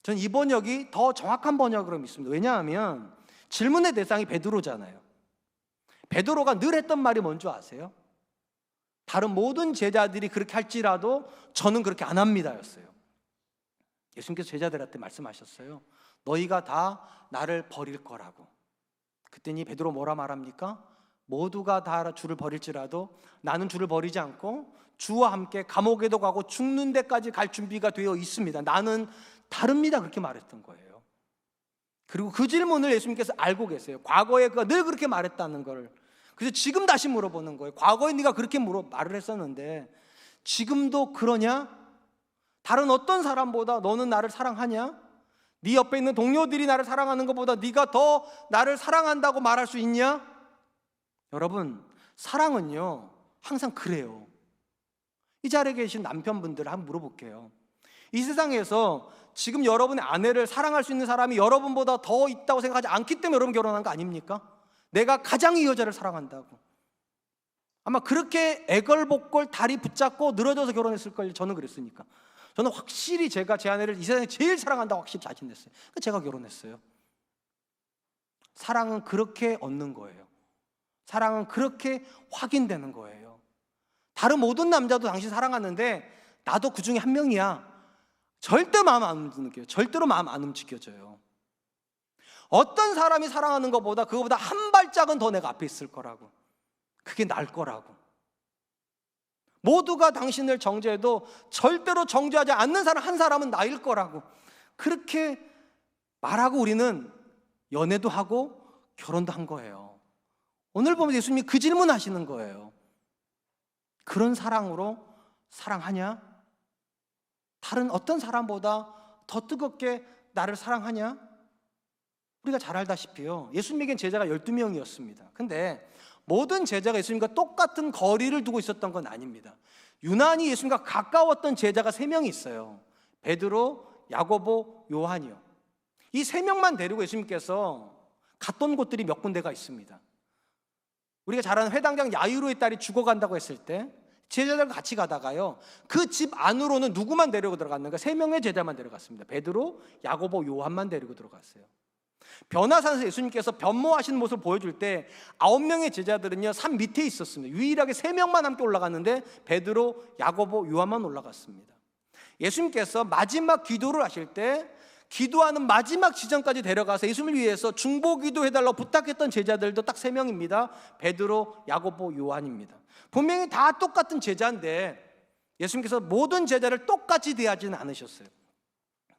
S1: 저는 이 번역이 더 정확한 번역으로 믿습니다. 왜냐하면 질문의 대상이 베드로잖아요. 베드로가 늘 했던 말이 뭔지 아세요? 다른 모든 제자들이 그렇게 할지라도 저는 그렇게 안 합니다 였어요. 예수님께서 제자들한테 말씀하셨어요. 너희가 다 나를 버릴 거라고. 그랬더니 베드로 뭐라 말합니까? 모두가 다 주를 버릴지라도 나는 주를 버리지 않고 주와 함께 감옥에도 가고 죽는 데까지 갈 준비가 되어 있습니다. 나는 다릅니다. 그렇게 말했던 거예요. 그리고 그 질문을 예수님께서 알고 계세요. 과거에 그가 늘 그렇게 말했다는 걸. 그래서 지금 다시 물어보는 거예요. 과거에 네가 그렇게 말을 했었는데 지금도 그러냐? 다른 어떤 사람보다 너는 나를 사랑하냐? 네 옆에 있는 동료들이 나를 사랑하는 것보다 네가 더 나를 사랑한다고 말할 수 있냐? 여러분, 사랑은요 항상 그래요. 이 자리에 계신 남편분들 한번 물어볼게요. 이 세상에서 지금 여러분의 아내를 사랑할 수 있는 사람이 여러분보다 더 있다고 생각하지 않기 때문에 여러분 결혼한 거 아닙니까? 내가 가장 이 여자를 사랑한다고. 아마 그렇게 애걸복걸 다리 붙잡고 늘어져서 결혼했을걸요. 저는 그랬으니까. 저는 확실히 제가 제 아내를 이 세상에 제일 사랑한다고 확실히 자신했어요. 제가 결혼했어요. 사랑은 그렇게 얻는 거예요. 사랑은 그렇게 확인되는 거예요. 다른 모든 남자도 당신 사랑하는데 나도 그 중에 한 명이야. 절대 마음 안 느껴요. 절대로 마음 안 움직여져요. 어떤 사람이 사랑하는 것보다 그거보다 한 발짝은 더 내가 앞에 있을 거라고. 그게 날 거라고. 모두가 당신을 정죄해도 절대로 정죄하지 않는 사람 한 사람은 나일 거라고. 그렇게 말하고 우리는 연애도 하고 결혼도 한 거예요. 오늘 보면 예수님이 그 질문 하시는 거예요. 그런 사랑으로 사랑하냐? 다른 어떤 사람보다 더 뜨겁게 나를 사랑하냐? 우리가 잘 알다시피요, 예수님에겐 제자가 12명이었습니다. 근데 모든 제자가 예수님과 똑같은 거리를 두고 있었던 건 아닙니다. 유난히 예수님과 가까웠던 제자가 3명이 있어요. 베드로, 야고보, 요한이요. 이 3명만 데리고 예수님께서 갔던 곳들이 몇 군데가 있습니다. 우리가 잘 아는 회당장 야이로의 딸이 죽어간다고 했을 때 제자들과 같이 가다가요, 그 집 안으로는 누구만 데리고 들어갔는가? 3명의 제자만 데려갔습니다. 베드로, 야고보, 요한만 데리고 들어갔어요. 변화산에서 예수님께서 변모하시는 모습을 보여줄 때 9명의 제자들은요 산 밑에 있었습니다. 유일하게 3명만 함께 올라갔는데 베드로, 야고보, 요한만 올라갔습니다. 예수님께서 마지막 기도를 하실 때 기도하는 마지막 지점까지 데려가서 예수님을 위해서 중보기도 해달라고 부탁했던 제자들도 딱 3명입니다. 베드로, 야고보, 요한입니다. 분명히 다 똑같은 제자인데 예수님께서 모든 제자를 똑같이 대하지는 않으셨어요.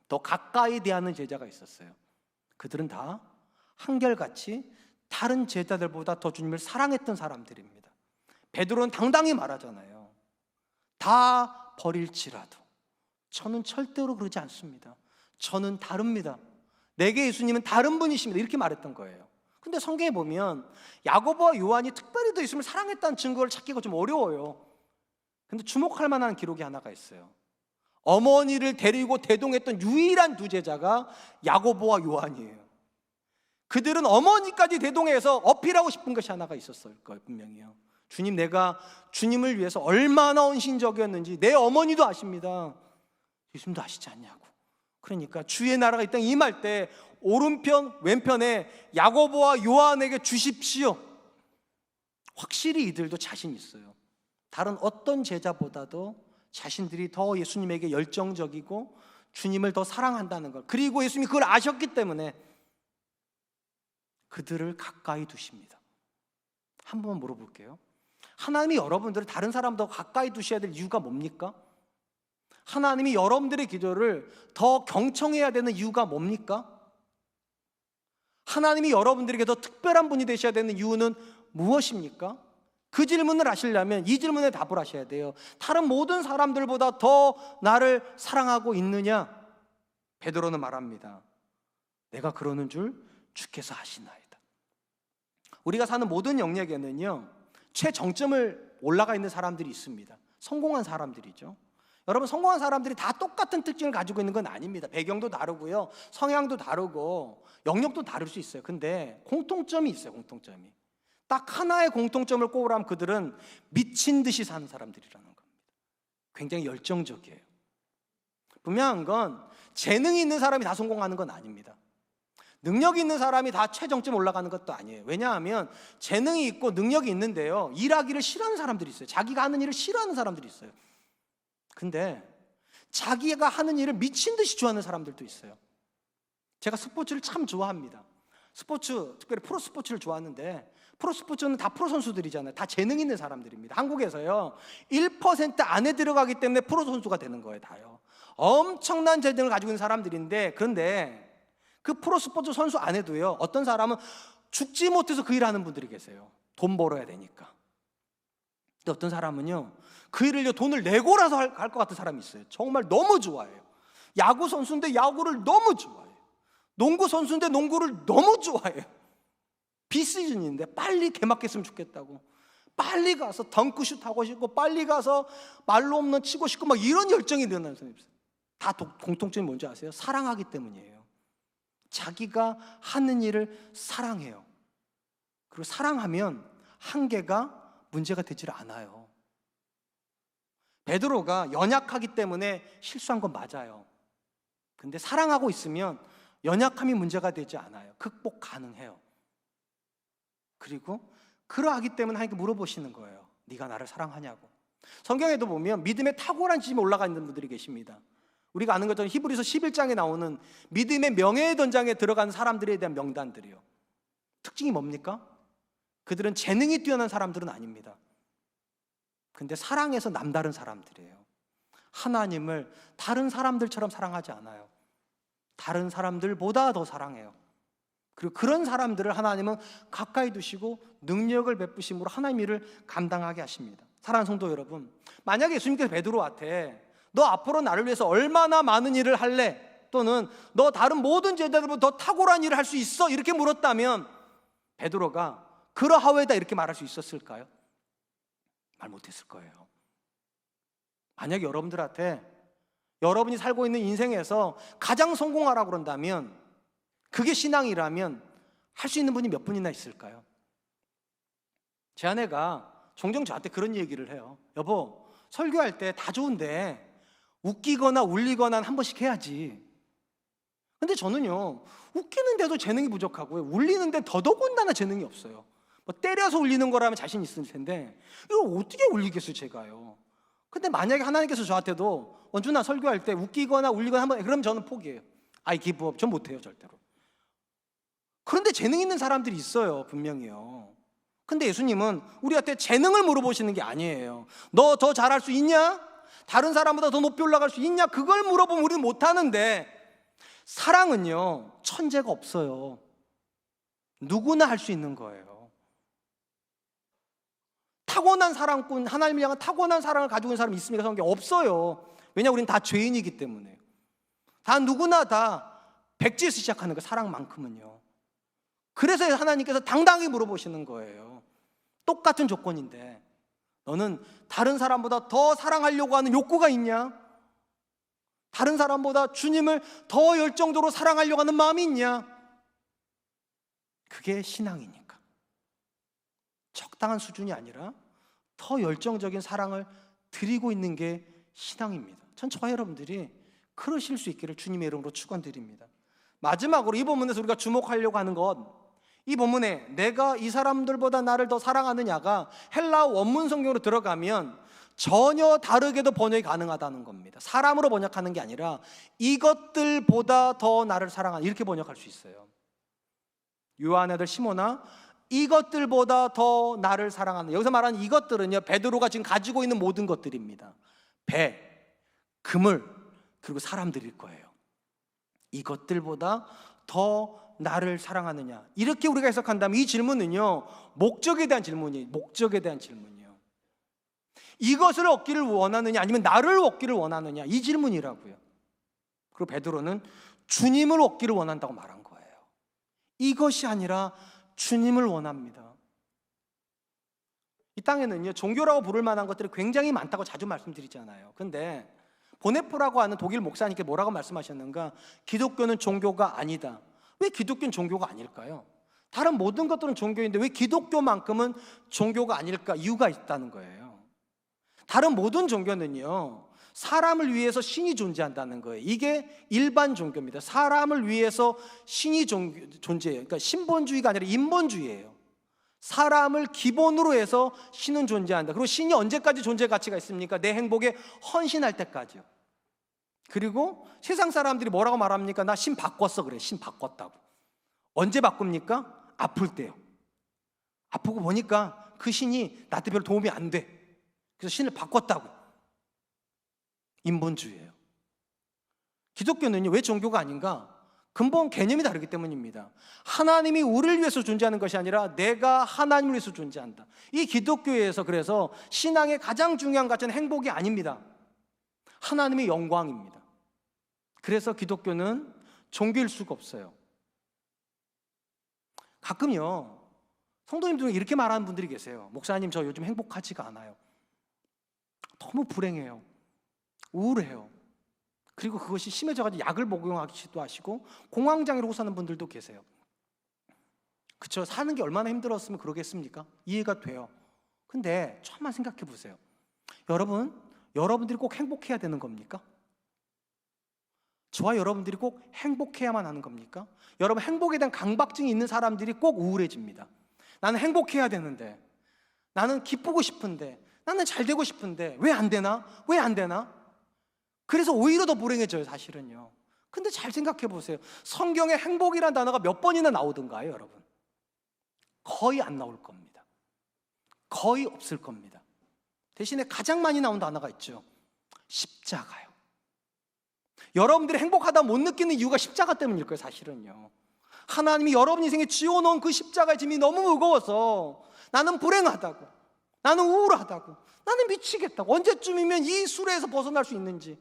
S1: 더 가까이 대하는 제자가 있었어요. 그들은 다 한결같이 다른 제자들보다 더 주님을 사랑했던 사람들입니다. 베드로는 당당히 말하잖아요. 다 버릴지라도 저는 절대로 그러지 않습니다. 저는 다릅니다. 내게 예수님은 다른 분이십니다. 이렇게 말했던 거예요. 근데 성경에 보면 야고보와 요한이 특별히 더 예수님을 사랑했다는 증거를 찾기가 좀 어려워요. 근데 주목할 만한 기록이 하나가 있어요. 어머니를 데리고 대동했던 유일한 두 제자가 야고보와 요한이에요. 그들은 어머니까지 대동해서 어필하고 싶은 것이 하나가 있었을 거예요. 분명히요. 주님, 내가 주님을 위해서 얼마나 헌신적이었는지 내 어머니도 아십니다. 예수님도 아시지 않냐고. 그러니까 주의 나라가 이 땅에 임할 때 오른편 왼편에 야고보와 요한에게 주십시오. 확실히 이들도 자신 있어요. 다른 어떤 제자보다도 자신들이 더 예수님에게 열정적이고 주님을 더 사랑한다는 것, 그리고 예수님이 그걸 아셨기 때문에 그들을 가까이 두십니다. 한번 물어볼게요. 하나님이 여러분들을 다른 사람보다 가까이 두셔야 될 이유가 뭡니까? 하나님이 여러분들의 기도를 더 경청해야 되는 이유가 뭡니까? 하나님이 여러분들에게 더 특별한 분이 되셔야 되는 이유는 무엇입니까? 그 질문을 하시려면 이 질문에 답을 하셔야 돼요. 다른 모든 사람들보다 더 나를 사랑하고 있느냐? 베드로는 말합니다. 내가 그러는 줄 주께서 아시나이다. 우리가 사는 모든 영역에는요, 최정점을 올라가 있는 사람들이 있습니다. 성공한 사람들이죠. 여러분, 성공한 사람들이 다 똑같은 특징을 가지고 있는 건 아닙니다. 배경도 다르고요, 성향도 다르고 영역도 다를 수 있어요. 근데 공통점이 있어요. 공통점이 딱 하나의 공통점을 꼽으라면 그들은 미친 듯이 사는 사람들이라는 겁니다. 굉장히 열정적이에요. 분명한 건 재능이 있는 사람이 다 성공하는 건 아닙니다. 능력이 있는 사람이 다 최정점 올라가는 것도 아니에요. 왜냐하면 재능이 있고 능력이 있는데요, 일하기를 싫어하는 사람들이 있어요. 자기가 하는 일을 싫어하는 사람들이 있어요. 근데 자기가 하는 일을 미친 듯이 좋아하는 사람들도 있어요. 제가 스포츠를 참 좋아합니다. 스포츠, 특별히 프로 스포츠를 좋아하는데, 프로 스포츠는 다 프로 선수들이잖아요. 다 재능 있는 사람들입니다. 한국에서요 1% 안에 들어가기 때문에 프로 선수가 되는 거예요. 다요. 엄청난 재능을 가지고 있는 사람들인데, 그런데 그 프로 스포츠 선수 안에도요, 어떤 사람은 죽지 못해서 그 일을 하는 분들이 계세요. 돈 벌어야 되니까. 근데 어떤 사람은요, 그 일을 돈을 내고라서 할 것 같은 사람이 있어요. 정말 너무 좋아해요. 야구 선수인데 야구를 너무 좋아해요. 농구 선수인데 농구를 너무 좋아해요. 비시즌인데 빨리 개막했으면 좋겠다고, 빨리 가서 덩크슛 하고 싶고, 빨리 가서 말로 없는 치고 싶고, 막 이런 열정이 일어나는 사람이 있어요. 다 공통점이 뭔지 아세요? 사랑하기 때문이에요. 자기가 하는 일을 사랑해요. 그리고 사랑하면 한계가 문제가 되질 않아요. 베드로가 연약하기 때문에 실수한 건 맞아요. 근데 사랑하고 있으면 연약함이 문제가 되지 않아요. 극복 가능해요. 그리고 그러하기 때문에 하나님께 물어보시는 거예요. 네가 나를 사랑하냐고. 성경에도 보면 믿음의 탁월한 지점에 올라가 있는 분들이 계십니다. 우리가 아는 것처럼 히브리서 11장에 나오는 믿음의 명예의 던장에 들어간 사람들에 대한 명단들이요. 특징이 뭡니까? 그들은 재능이 뛰어난 사람들은 아닙니다. 근데 사랑에서 남다른 사람들이에요. 하나님을 다른 사람들처럼 사랑하지 않아요. 다른 사람들보다 더 사랑해요. 그리고 그런 사람들을 하나님은 가까이 두시고 능력을 베푸심으로 하나님 일을 감당하게 하십니다. 사랑하는 성도 여러분, 만약에 예수님께서 베드로한테 너 앞으로 나를 위해서 얼마나 많은 일을 할래? 또는 너 다른 모든 제자들보다 더 탁월한 일을 할 수 있어? 이렇게 물었다면 베드로가 그러하오이다 이렇게 말할 수 있었을까요? 말 못했을 거예요. 만약에 여러분들한테 여러분이 살고 있는 인생에서 가장 성공하라고 그런다면, 그게 신앙이라면 할 수 있는 분이 몇 분이나 있을까요? 제 아내가 종종 저한테 그런 얘기를 해요. 여보, 설교할 때 다 좋은데 웃기거나 울리거나 한 번씩 해야지. 근데 저는요, 웃기는데도 재능이 부족하고요, 울리는데 더더군다나 재능이 없어요. 뭐 때려서 울리는 거라면 자신 있을 텐데 이거 어떻게 울리겠어요, 제가요. 근데 만약에 하나님께서 저한테도 원준아 설교할 때 웃기거나 울리거나 한번, 그럼 저는 포기해요. I give up. 전 못해요, 절대로. 그런데 재능 있는 사람들이 있어요, 분명히요. 근데 예수님은 우리한테 재능을 물어보시는 게 아니에요. 너 더 잘할 수 있냐? 다른 사람보다 더 높이 올라갈 수 있냐? 그걸 물어보면 우리는 못하는데, 사랑은요 천재가 없어요. 누구나 할 수 있는 거예요. 타고난 사랑꾼, 하나님을 향한 타고난 사랑을 가지고 있는 사람이 있습니까? 성경에 없어요. 왜냐하면 우리는 다 죄인이기 때문에. 다 누구나 다 백지에서 시작하는 거, 사랑만큼은요. 그래서 하나님께서 당당히 물어보시는 거예요. 똑같은 조건인데 너는 다른 사람보다 더 사랑하려고 하는 욕구가 있냐? 다른 사람보다 주님을 더 열정적으로 사랑하려고 하는 마음이 있냐? 그게 신앙이니까. 적당한 수준이 아니라 더 열정적인 사랑을 드리고 있는 게 신앙입니다. 전 저와 여러분들이 그러실 수 있기를 주님의 이름으로 축원드립니다. 마지막으로 이 본문에서 우리가 주목하려고 하는 것, 이 본문에 내가 이 사람들보다 나를 더 사랑하느냐가 헬라어 원문 성경으로 들어가면 전혀 다르게도 번역이 가능하다는 겁니다. 사람으로 번역하는 게 아니라 이것들보다 더 나를 사랑하는, 이렇게 번역할 수 있어요. 요한의 아들 시몬아, 이것들보다 더 나를 사랑하는, 여기서 말하는 이것들은요, 베드로가 지금 가지고 있는 모든 것들입니다. 배, 그물, 그리고 사람들일 거예요. 이것들보다 더 나를 사랑하느냐, 이렇게 우리가 해석한다면 이 질문은요, 목적에 대한 질문이에요. 목적에 대한 질문이요. 이것을 얻기를 원하느냐 아니면 나를 얻기를 원하느냐, 이 질문이라고요. 그리고 베드로는 주님을 얻기를 원한다고 말한 거예요. 이것이 아니라 주님을 원합니다. 이 땅에는요, 종교라고 부를 만한 것들이 굉장히 많다고 자주 말씀드리잖아요. 근데 보네프라고 하는 독일 목사님께 뭐라고 말씀하셨는가? 기독교는 종교가 아니다. 왜 기독교는 종교가 아닐까요? 다른 모든 것들은 종교인데 왜 기독교만큼은 종교가 아닐까? 이유가 있다는 거예요. 다른 모든 종교는요, 사람을 위해서 신이 존재한다는 거예요. 이게 일반 종교입니다. 사람을 위해서 신이 존재해요. 그러니까 신본주의가 아니라 인본주의예요. 사람을 기본으로 해서 신은 존재한다. 그리고 신이 언제까지 존재 가치가 있습니까? 내 행복에 헌신할 때까지요. 그리고 세상 사람들이 뭐라고 말합니까? 나 신 바꿨어, 그래. 신 바꿨다고. 언제 바꿉니까? 아플 때요. 아프고 보니까 그 신이 나한테 별로 도움이 안 돼. 그래서 신을 바꿨다고. 인본주의예요. 기독교는요, 왜 종교가 아닌가? 근본 개념이 다르기 때문입니다. 하나님이 우리를 위해서 존재하는 것이 아니라 내가 하나님을 위해서 존재한다. 이 기독교에서 그래서 신앙의 가장 중요한 가치는 행복이 아닙니다. 하나님의 영광입니다. 그래서 기독교는 종교일 수가 없어요. 가끔요, 성도님들 중에 이렇게 말하는 분들이 계세요. 목사님, 저 요즘 행복하지가 않아요. 너무 불행해요. 우울해요. 그리고 그것이 심해져가지고 약을 복용하기도 하시고 공황장애로 사는 분들도 계세요. 그쵸? 사는 게 얼마나 힘들었으면 그러겠습니까? 이해가 돼요. 근데 조금만 생각해 보세요. 여러분들이 꼭 행복해야 되는 겁니까? 저와 여러분들이 꼭 행복해야만 하는 겁니까? 여러분, 행복에 대한 강박증이 있는 사람들이 꼭 우울해집니다. 나는 행복해야 되는데, 나는 기쁘고 싶은데, 나는 잘 되고 싶은데 왜 안 되나? 왜 안 되나? 그래서 오히려 더 불행해져요, 사실은요. 근데 잘 생각해 보세요. 성경에 행복이라는 단어가 몇 번이나 나오던가요, 여러분? 거의 안 나올 겁니다. 거의 없을 겁니다. 대신에 가장 많이 나온 단어가 있죠. 십자가요. 여러분들이 행복하다 못 느끼는 이유가 십자가 때문일 거예요, 사실은요. 하나님이 여러분 인생에 지어놓은 그 십자가의 짐이 너무 무거워서 나는 불행하다고, 나는 우울하다고, 나는 미치겠다고, 언제쯤이면 이 수레에서 벗어날 수 있는지,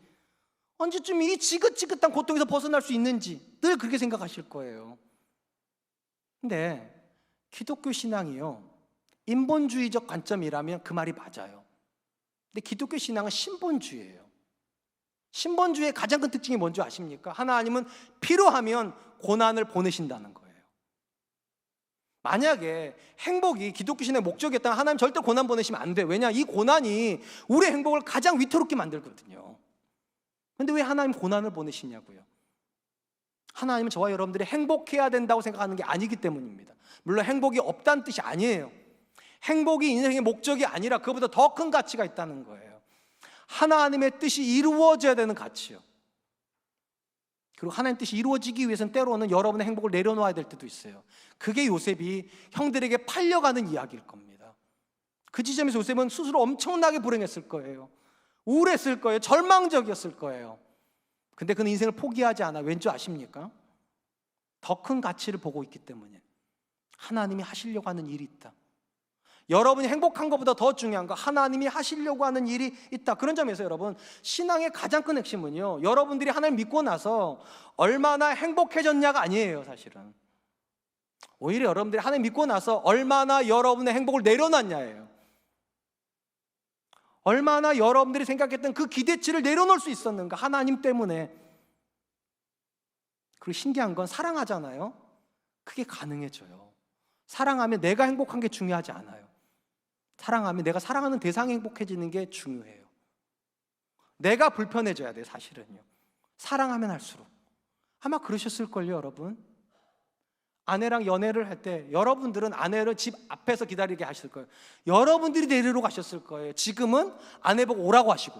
S1: 언제쯤 이 지긋지긋한 고통에서 벗어날 수 있는지 늘 그렇게 생각하실 거예요. 근데 기독교 신앙이요, 인본주의적 관점이라면 그 말이 맞아요. 근데 기독교 신앙은 신본주의예요. 신본주의의 가장 큰 특징이 뭔지 아십니까? 하나님은 필요하면 고난을 보내신다는 거예요. 만약에 행복이 기독교 신앙의 목적이었다면 하나님 절대 고난 보내시면 안 돼요. 왜냐? 이 고난이 우리의 행복을 가장 위태롭게 만들거든요. 근데 왜 하나님 고난을 보내시냐고요? 하나님은 저와 여러분들이 행복해야 된다고 생각하는 게 아니기 때문입니다. 물론 행복이 없다는 뜻이 아니에요. 행복이 인생의 목적이 아니라 그보다 더 큰 가치가 있다는 거예요. 하나님의 뜻이 이루어져야 되는 가치요. 그리고 하나님의 뜻이 이루어지기 위해서는 때로는 여러분의 행복을 내려놓아야 될 때도 있어요. 그게 요셉이 형들에게 팔려가는 이야기일 겁니다. 그 지점에서 요셉은 스스로 엄청나게 불행했을 거예요. 우울했을 거예요. 절망적이었을 거예요. 근데 그는 인생을 포기하지 않아. 왠지 아십니까? 더 큰 가치를 보고 있기 때문에. 하나님이 하시려고 하는 일이 있다. 여러분이 행복한 것보다 더 중요한 거, 하나님이 하시려고 하는 일이 있다. 그런 점에서 여러분, 신앙의 가장 큰 핵심은요, 여러분들이 하나님 믿고 나서 얼마나 행복해졌냐가 아니에요, 사실은. 오히려 여러분들이 하나님 믿고 나서 얼마나 여러분의 행복을 내려놨냐예요. 얼마나 여러분들이 생각했던 그 기대치를 내려놓을 수 있었는가, 하나님 때문에. 그리고 신기한 건 사랑하잖아요. 그게 가능해져요. 사랑하면 내가 행복한 게 중요하지 않아요. 사랑하면 내가 사랑하는 대상이 행복해지는 게 중요해요. 내가 불편해져야 돼요, 사실은요. 사랑하면 할수록. 아마 그러셨을걸요, 여러분. 아내랑 연애를 할 때 여러분들은 아내를 집 앞에서 기다리게 하실 거예요. 여러분들이 데리러 가셨을 거예요. 지금은 아내 보고 오라고 하시고.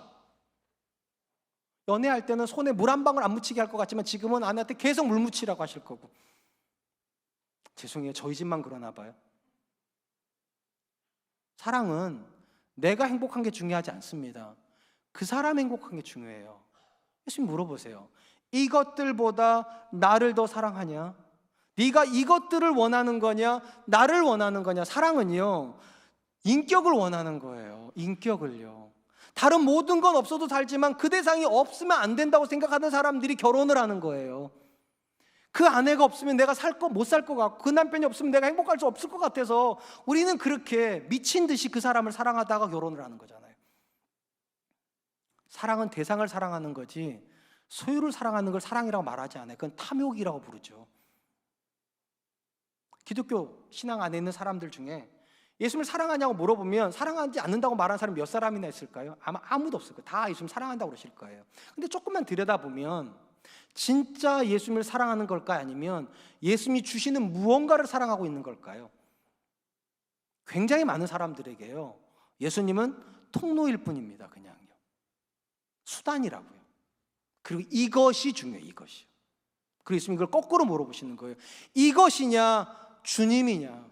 S1: 연애할 때는 손에 물 한 방울 안 묻히게 할 것 같지만 지금은 아내한테 계속 물 묻히라고 하실 거고. 죄송해요, 저희 집만 그러나 봐요. 사랑은 내가 행복한 게 중요하지 않습니다. 그 사람 행복한 게 중요해요. 예수님 물어보세요. 이것들보다 나를 더 사랑하냐? 네가 이것들을 원하는 거냐? 나를 원하는 거냐? 사랑은요, 인격을 원하는 거예요. 인격을요. 다른 모든 건 없어도 살지만 그 대상이 없으면 안 된다고 생각하는 사람들이 결혼을 하는 거예요. 그 아내가 없으면 내가 못 살 것 같고, 그 남편이 없으면 내가 행복할 수 없을 것 같아서 우리는 그렇게 미친 듯이 그 사람을 사랑하다가 결혼을 하는 거잖아요. 사랑은 대상을 사랑하는 거지 소유를 사랑하는 걸 사랑이라고 말하지 않아요. 그건 탐욕이라고 부르죠. 기독교 신앙 안에 있는 사람들 중에 예수님을 사랑하냐고 물어보면 사랑하지 않는다고 말하는 사람이 몇 사람이나 있을까요? 아마 아무도 없을 거예요. 다 예수님 사랑한다고 그러실 거예요. 근데 조금만 들여다보면 진짜 예수님을 사랑하는 걸까요? 아니면 예수님이 주시는 무언가를 사랑하고 있는 걸까요? 굉장히 많은 사람들에게요, 예수님은 통로일 뿐입니다. 그냥요. 수단이라고요. 그리고 이것이 중요해요. 이것이요. 그리고 예수님 이걸 거꾸로 물어보시는 거예요. 이것이냐 주님이냐.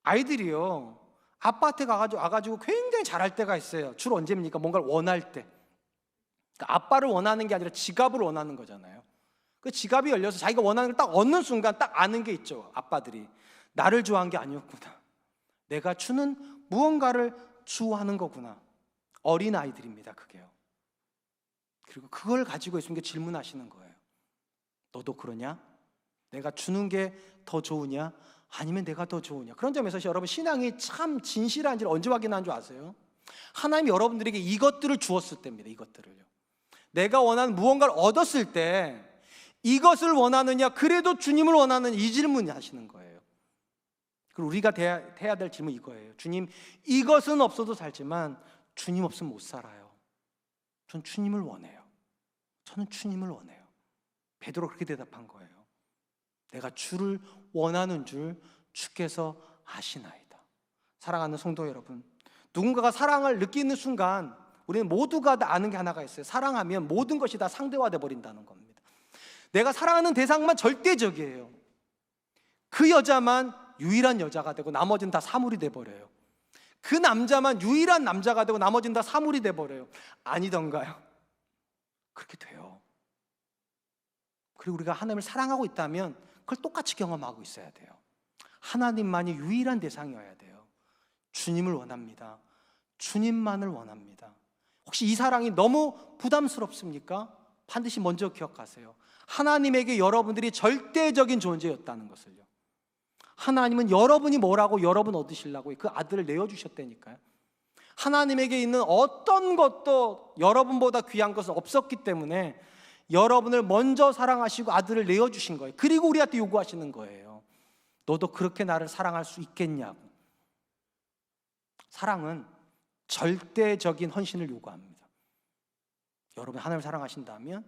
S1: 아이들이요, 아빠한테 와가지고 굉장히 잘할 때가 있어요. 주로 언제입니까? 뭔가를 원할 때. 그러니까 아빠를 원하는 게 아니라 지갑을 원하는 거잖아요. 그 지갑이 열려서 자기가 원하는 걸 딱 얻는 순간 딱 아는 게 있죠. 아빠들이 나를 좋아한 게 아니었구나. 내가 주는 무언가를 주하는 거구나. 어린 아이들입니다, 그게요. 그리고 그걸 가지고 예수님께 질문하시는 거예요. 너도 그러냐? 내가 주는 게 더 좋으냐? 아니면 내가 더 좋으냐? 그런 점에서 여러분, 신앙이 참 진실한지를 언제 확인한 줄 아세요? 하나님이 여러분들에게 이것들을 주었을 때입니다. 이것들을요. 내가 원하는 무언가를 얻었을 때 이것을 원하느냐, 그래도 주님을 원하느냐, 이 질문을 하시는 거예요. 그리고 우리가 해야 될 질문 이거예요. 주님, 이것은 없어도 살지만 주님 없으면 못 살아요. 전 주님을 원해요. 저는 주님을 원해요. 베드로 그렇게 대답한 거예요. 내가 주를 원하는 줄 주께서 아시나이다. 사랑하는 성도 여러분, 누군가가 사랑을 느끼는 순간 우리는 모두가 다 아는 게 하나가 있어요. 사랑하면 모든 것이 다 상대화돼 버린다는 겁니다. 내가 사랑하는 대상만 절대적이에요. 그 여자만 유일한 여자가 되고 나머지는 다 사물이 돼 버려요. 그 남자만 유일한 남자가 되고 나머지는 다 사물이 돼 버려요. 아니던가요? 그렇게 돼요. 그리고 우리가 하나님을 사랑하고 있다면 그걸 똑같이 경험하고 있어야 돼요. 하나님만이 유일한 대상이어야 돼요. 주님을 원합니다. 주님만을 원합니다. 혹시 이 사랑이 너무 부담스럽습니까? 반드시 먼저 기억하세요. 하나님에게 여러분들이 절대적인 존재였다는 것을요. 하나님은 여러분이 뭐라고 여러분 얻으시려고 그 아들을 내어주셨다니까요. 하나님에게 있는 어떤 것도 여러분보다 귀한 것은 없었기 때문에 여러분을 먼저 사랑하시고 아들을 내어주신 거예요. 그리고 우리한테 요구하시는 거예요. 너도 그렇게 나를 사랑할 수 있겠냐고. 사랑은 절대적인 헌신을 요구합니다. 여러분 하나님을 사랑하신다면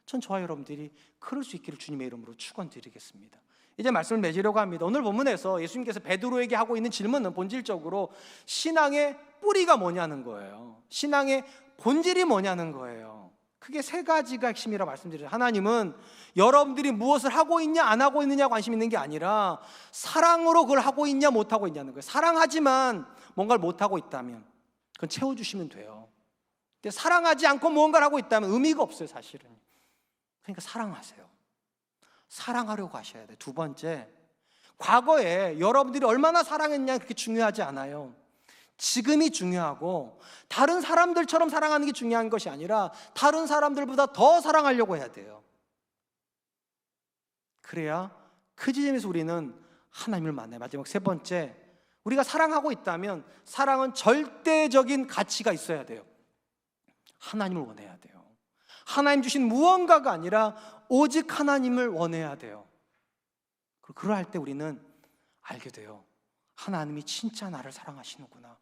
S1: 전 저와 여러분들이 그럴 수 있기를 주님의 이름으로 축원드리겠습니다. 이제 말씀을 맺으려고 합니다. 오늘 본문에서 예수님께서 베드로에게 하고 있는 질문은 본질적으로 신앙의 뿌리가 뭐냐는 거예요. 신앙의 본질이 뭐냐는 거예요. 크게 세 가지가 핵심이라고 말씀드렸죠. 하나님은 여러분들이 무엇을 하고 있냐 안 하고 있느냐 관심 있는 게 아니라 사랑으로 그걸 하고 있냐 못 하고 있냐는 거예요. 사랑하지만 뭔가를 못 하고 있다면 그건 채워주시면 돼요. 근데 사랑하지 않고 무언가를 하고 있다면 의미가 없어요, 사실은. 그러니까 사랑하세요. 사랑하려고 하셔야 돼요. 두 번째, 과거에 여러분들이 얼마나 사랑했냐 그렇게 중요하지 않아요. 지금이 중요하고 다른 사람들처럼 사랑하는 게 중요한 것이 아니라 다른 사람들보다 더 사랑하려고 해야 돼요. 그래야 그 지점에서 우리는 하나님을 만나요. 마지막 세 번째, 우리가 사랑하고 있다면 사랑은 절대적인 가치가 있어야 돼요. 하나님을 원해야 돼요. 하나님 주신 무언가가 아니라 오직 하나님을 원해야 돼요. 그러할 때 우리는 알게 돼요. 하나님이 진짜 나를 사랑하시는구나.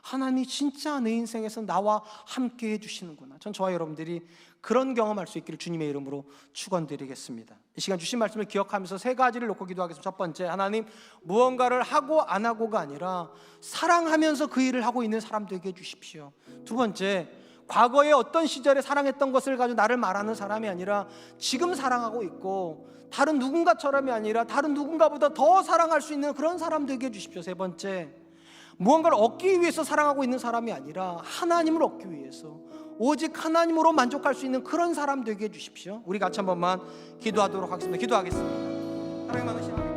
S1: 하나님이 진짜 내 인생에서 나와 함께 해주시는구나. 전 저와 여러분들이 그런 경험할 수 있기를 주님의 이름으로 축원드리겠습니다. 이 시간 주신 말씀을 기억하면서 세 가지를 놓고 기도하겠습니다. 첫 번째, 하나님 무언가를 하고 안 하고가 아니라 사랑하면서 그 일을 하고 있는 사람 되게 해주십시오. 두 번째, 과거에 어떤 시절에 사랑했던 것을 가지고 나를 말하는 사람이 아니라 지금 사랑하고 있고 다른 누군가처럼이 아니라 다른 누군가보다 더 사랑할 수 있는 그런 사람 되게 해주십시오. 세 번째, 무언가를 얻기 위해서 사랑하고 있는 사람이 아니라 하나님을 얻기 위해서 오직 하나님으로 만족할 수 있는 그런 사람 되게 해주십시오. 우리 같이 한 번만 기도하도록 하겠습니다. 기도하겠습니다. 하나님 많으신